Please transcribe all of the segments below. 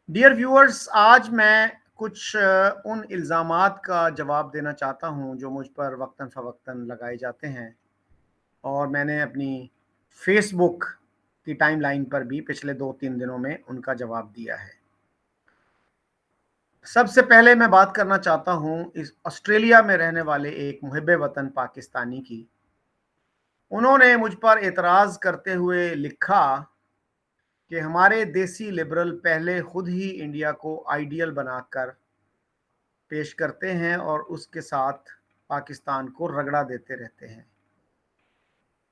Dear viewers, आज मैं कुछ उन इल्ज़ामात का जवाब देना चाहता हूँ जो मुझ पर वक्तन फ़वक्तन लगाए जाते हैं और मैंने अपनी फ़ेसबुक की टाइमलाइन पर भी पिछले 2-3 दिनों में उनका जवाब दिया है। सबसे पहले मैं बात करना चाहता हूँ इस ऑस्ट्रेलिया में रहने वाले एक मुहिब्बे वतन पाकिस्तानी की। उन्होंने मुझ पर एतराज़ करते हुए लिखा कि हमारे देसी लिबरल पहले खुद ही इंडिया को आइडियल बनाकर पेश करते हैं और उसके साथ पाकिस्तान को रगड़ा देते रहते हैं।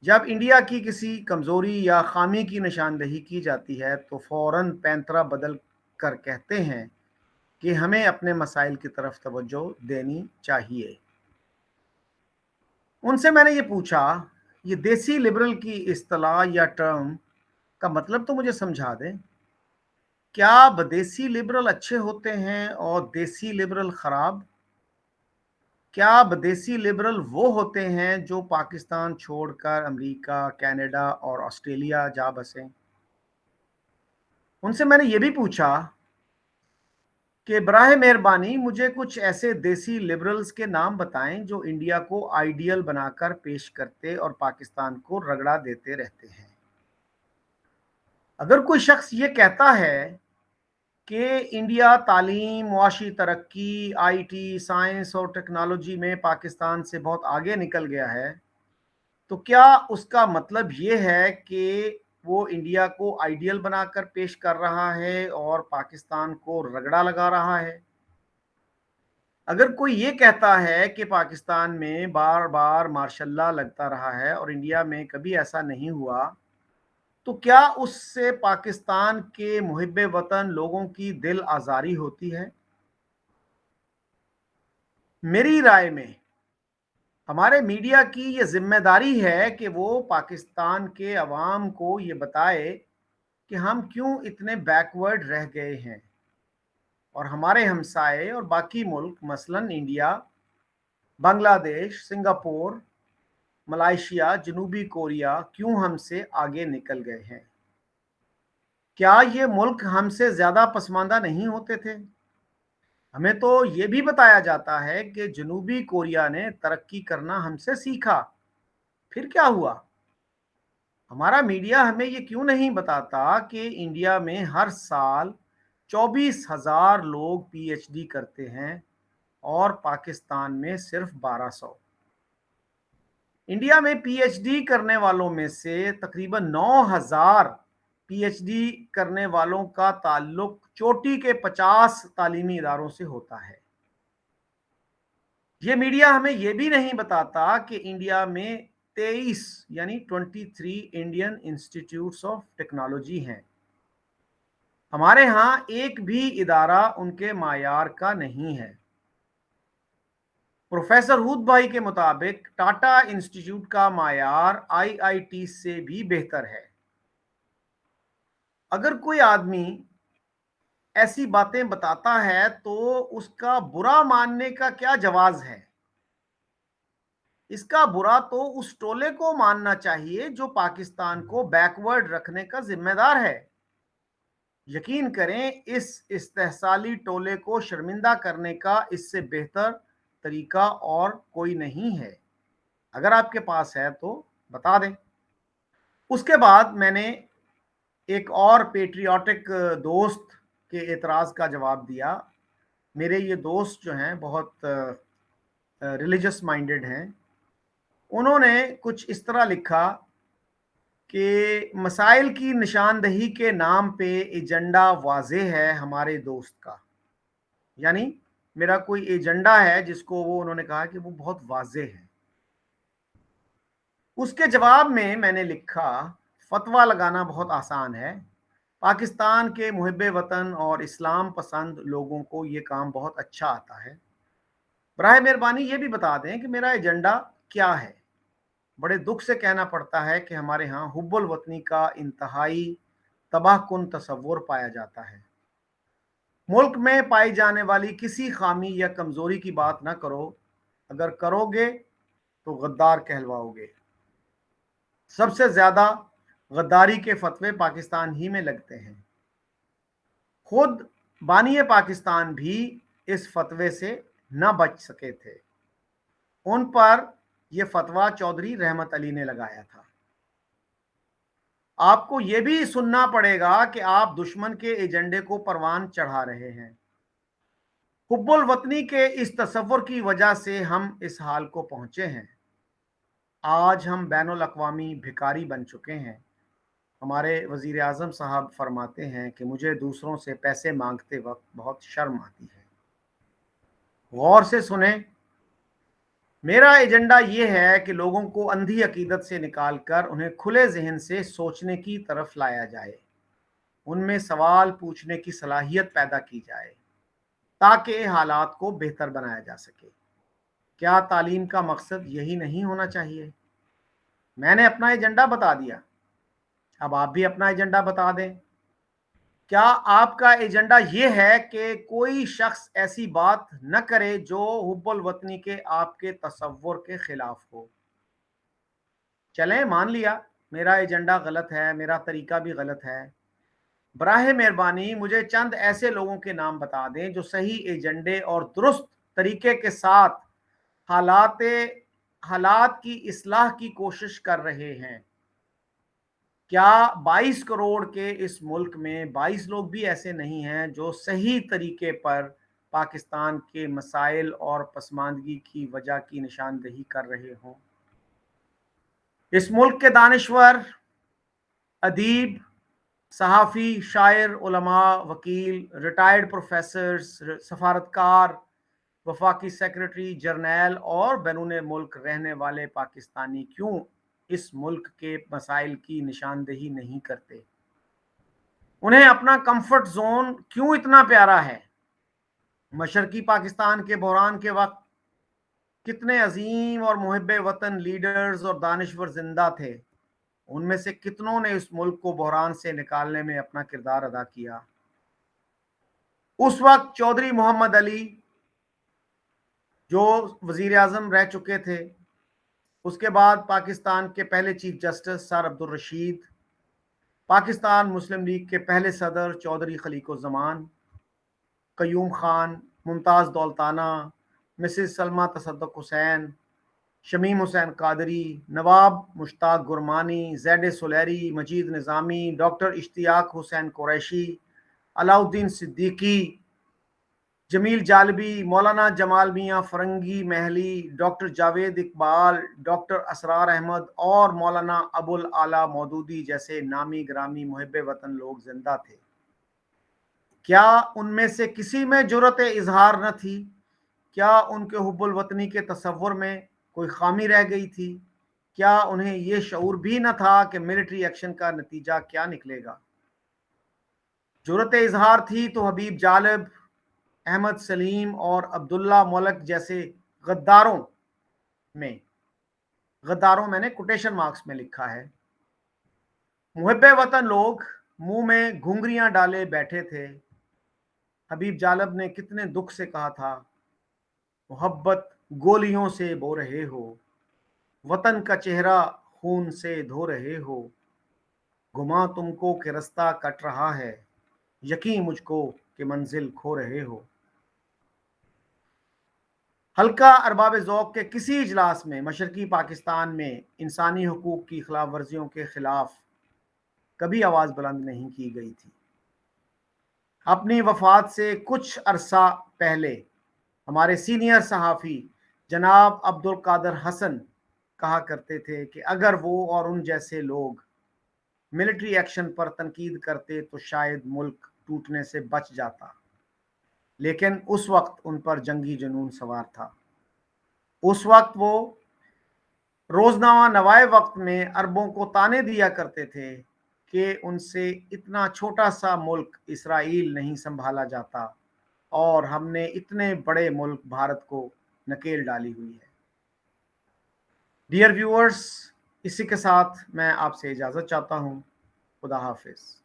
जब इंडिया की किसी कमज़ोरी या खामी की निशानदेही की जाती है तो फ़ौरन पैंतरा बदल कर कहते हैं कि हमें अपने मसाइल की तरफ तवज्जो देनी चाहिए। उनसे मैंने ये पूछा, ये देसी लिबरल की इस्तिलाह या टर्म का मतलब तो मुझे समझा दें। क्या बदेसी लिबरल अच्छे होते हैं और देसी लिबरल खराब? क्या विदेशी लिबरल वो होते हैं जो पाकिस्तान छोड़कर अमेरिका, कनाडा और ऑस्ट्रेलिया जा बसे? उनसे मैंने ये भी पूछा कि बराहे मेहरबानी मुझे कुछ ऐसे देसी लिबरल्स के नाम बताएं जो इंडिया को आइडियल बनाकर पेश करते और पाकिस्तान को रगड़ा देते रहते हैं। अगर कोई शख्स ये कहता है कि इंडिया तालीम, मुआशी तरक्की, आईटी, साइंस और टेक्नोलॉजी में पाकिस्तान से बहुत आगे निकल गया है, तो क्या उसका मतलब ये है कि वो इंडिया को आइडियल बनाकर पेश कर रहा है और पाकिस्तान को रगड़ा लगा रहा है? अगर कोई ये कहता है कि पाकिस्तान में बार बार मार्शल लॉ लगता रहा है और इंडिया में कभी ऐसा नहीं हुआ, तो क्या उससे पाकिस्तान के मुहिब्बे वतन लोगों की दिल आज़ारी होती है? मेरी राय में हमारे मीडिया की ये जिम्मेदारी है कि वो पाकिस्तान के अवाम को ये बताए कि हम क्यों इतने बैकवर्ड रह गए हैं और हमारे हमसाए और बाकी मुल्क मसलन इंडिया, बांग्लादेश, सिंगापुर, मलाइशिया, जनूबी कोरिया क्यों हमसे आगे निकल गए हैं। क्या ये मुल्क हमसे ज़्यादा पसमानदा नहीं होते थे? हमें तो ये भी बताया जाता है कि जनूबी कोरिया ने तरक्की करना हमसे सीखा। फिर क्या हुआ? हमारा मीडिया हमें ये क्यों नहीं बताता कि इंडिया में हर साल 24,000 लोग पीएचडी करते हैं और पाकिस्तान में सिर्फ 1200। इंडिया में पीएचडी करने वालों में से तकरीबन 9,000 पीएचडी करने वालों का ताल्लुक चोटी के 50 तालीमी इदारों से होता है। ये मीडिया हमें ये भी नहीं बताता कि इंडिया में 23 यानी 23 इंडियन इंस्टीट्यूट्स ऑफ टेक्नोलॉजी हैं। हमारे यहाँ एक भी इदारा उनके मायार का नहीं है। प्रोफेसर हूद भाई के मुताबिक टाटा इंस्टीट्यूट का मायार आईआईटी से भी बेहतर है। अगर कोई आदमी ऐसी बातें बताता है तो उसका बुरा मानने का क्या जवाज है? इसका बुरा तो उस टोले को मानना चाहिए जो पाकिस्तान को बैकवर्ड रखने का जिम्मेदार है। यकीन करें, इस इस्तेहसाली टोले को शर्मिंदा करने का इससे बेहतर तरीका और कोई नहीं है। अगर आपके पास है तो बता दें। उसके बाद मैंने एक और पेट्रियाटिक दोस्त के एतराज़ का जवाब दिया। मेरे ये दोस्त जो हैं बहुत रिलीजियस माइंडेड हैं। उन्होंने कुछ इस तरह लिखा कि मसाइल की निशानदही के नाम पे एजेंडा वाज़ेह है हमारे दोस्त का। यानी मेरा कोई एजेंडा है जिसको वो उन्होंने कहा कि वो बहुत वाज़ेह है। उसके जवाब में मैंने लिखा, फतवा लगाना बहुत आसान है। पाकिस्तान के मुहिब्बे वतन और इस्लाम पसंद लोगों को ये काम बहुत अच्छा आता है। बराए मेहरबानी ये भी बता दें कि मेरा एजेंडा क्या है। बड़े दुख से कहना पड़ता है कि हमारे यहाँ हुब्बुल वतनी का इंतहाई तबाहकुन तसव्वुर पाया जाता है। मुल्क में पाई जाने वाली किसी खामी या कमज़ोरी की बात ना करो। अगर करोगे तो गद्दार कहलवाओगे। सबसे ज़्यादा गद्दारी के फतवे पाकिस्तान ही में लगते हैं। खुद बानी पाकिस्तान भी इस फतवे से न बच सके थे। उन पर यह फतवा चौधरी रहमत अली ने लगाया था। आपको यह भी सुनना पड़ेगा कि आप दुश्मन के एजेंडे को परवान चढ़ा रहे हैं। हुब्बुल वतनी के इस तसव्वुर की वजह से हम इस हाल को पहुंचे हैं। आज हम बैनुल अक़वामी भिखारी बन चुके हैं। हमारे वज़ीर आज़म साहब फरमाते हैं कि मुझे दूसरों से पैसे मांगते वक्त बहुत शर्म आती है। गौर से सुने, मेरा एजेंडा ये है कि लोगों को अंधी अकीदत से निकालकर उन्हें खुले जहन से सोचने की तरफ लाया जाए, उनमें सवाल पूछने की सलाहियत पैदा की जाए ताकि हालात को बेहतर बनाया जा सके। क्या तालीम का मकसद यही नहीं होना चाहिए? मैंने अपना एजेंडा बता दिया, अब आप भी अपना एजेंडा बता दें। क्या आपका एजेंडा ये है कि कोई शख्स ऐसी बात न करे जो हुब्बुल वतनी के आपके तसव्वुर के खिलाफ हो? चलें, मान लिया मेरा एजेंडा गलत है, मेरा तरीका भी गलत है। बराहे मेहरबानी मुझे चंद ऐसे लोगों के नाम बता दें जो सही एजेंडे और दुरुस्त तरीके के साथ हालात हालात की इस्लाह की कोशिश कर रहे हैं। क्या 22 करोड़ के इस मुल्क में 22 लोग भी ऐसे नहीं हैं जो सही तरीके पर पाकिस्तान के मसाइल और पसमानदगी की वजह की निशानदेही कर रहे हों? इस मुल्क के दानिश्वर, अदीब, सहाफ़ी, शायर, उलमा, वकील, रिटायर्ड प्रोफेसर्स, सफारतकार, वफाकी सेक्रेटरी, जर्नैल और बैरून मुल्क रहने वाले पाकिस्तानी क्यों इस मुल्क के मसाइल की निशानदेही नहीं करते? उन्हें अपना कंफर्ट जोन क्यों इतना प्यारा है? मशरकी पाकिस्तान के बहरान के वक्त कितने अजीम और मुहिब्बे वतन लीडर्स और दानिश्वर जिंदा थे। उनमें से कितनों ने इस मुल्क को बहरान से निकालने में अपना किरदार अदा किया। उस वक्त चौधरी मोहम्मद अली जो वजीर आजम रह चुके थे, उसके बाद पाकिस्तान के पहले chief justice sir Abdul Rashid, Pakistan Muslim League के पहले सदर Chaudhry Khaliquzzaman, Qayyum Khan, Mumtaz Daultana, Mrs Salma Tasadduq Hussain, Shamim Hussain Qadri, Nawab Mushtaq Gurmani, Z Suleri, Majid Nizami, doctor Ishtiaq Hussain Qureshi, Alauddin Siddiqui, Jamil Jalibi, Maulana Jamal Mian Farangi Mahali, doctor Javed Iqbal, doctor Israr Ahmed और मौलाना अबुल आला मौदूदी जैसे नामी ग्रामी मुहिब्बे वतन लोग जिंदा थे। क्या उनमें से किसी में जुर्रत इजहार न थी? क्या उनके हुब्बुल वतनी के तसव्वुर में कोई खामी रह गई थी? क्या उन्हें यह शऊर भी न था कि मिलिट्री एक्शन का नतीजा क्या निकलेगा? जुर्रत इजहार थी तो हबीब जालिब, अहमद सलीम और अब्दुल्ला मौलक जैसे गद्दारों में, गद्दारों मैंने कोटेशन मार्क्स में लिखा है, मुहिब्बे वतन लोग मुंह में घुंघरियां डाले बैठे थे। हबीब जालिब ने कितने दुख से कहा था, मोहब्बत गोलियों से बो रहे हो, वतन का चेहरा खून से धो रहे हो, गुमा तुमको कि रास्ता कट रहा है, यकीन मुझको कि मंजिल खो रहे हो। हल्का अरबाब ज़ौक़ के किसी इजलास में मशरकी पाकिस्तान में इंसानी हकूक़ की खिलाफ वर्जियों के खिलाफ कभी आवाज़ बुलंद नहीं की गई थी। अपनी वफ़ात से कुछ अरसा पहले हमारे सीनियर सहाफ़ी जनाब अब्दुल कादिर हसन कहा करते थे कि अगर वो और उन जैसे लोग मिलिट्री एक्शन पर तनकीद करते तो शायद मुल्क टूटने से बच जाता, लेकिन उस वक्त उन पर जंगी जुनून सवार था। उस वक्त वो रोजनामा नवाए वक्त में अरबों को ताने दिया करते थे कि उनसे इतना छोटा सा मुल्क इसराइल नहीं संभाला जाता और हमने इतने बड़े मुल्क भारत को नकेल डाली हुई है। डियर व्यूअर्स, इसी के साथ मैं आपसे इजाज़त चाहता हूँ। खुदा हाफिज़।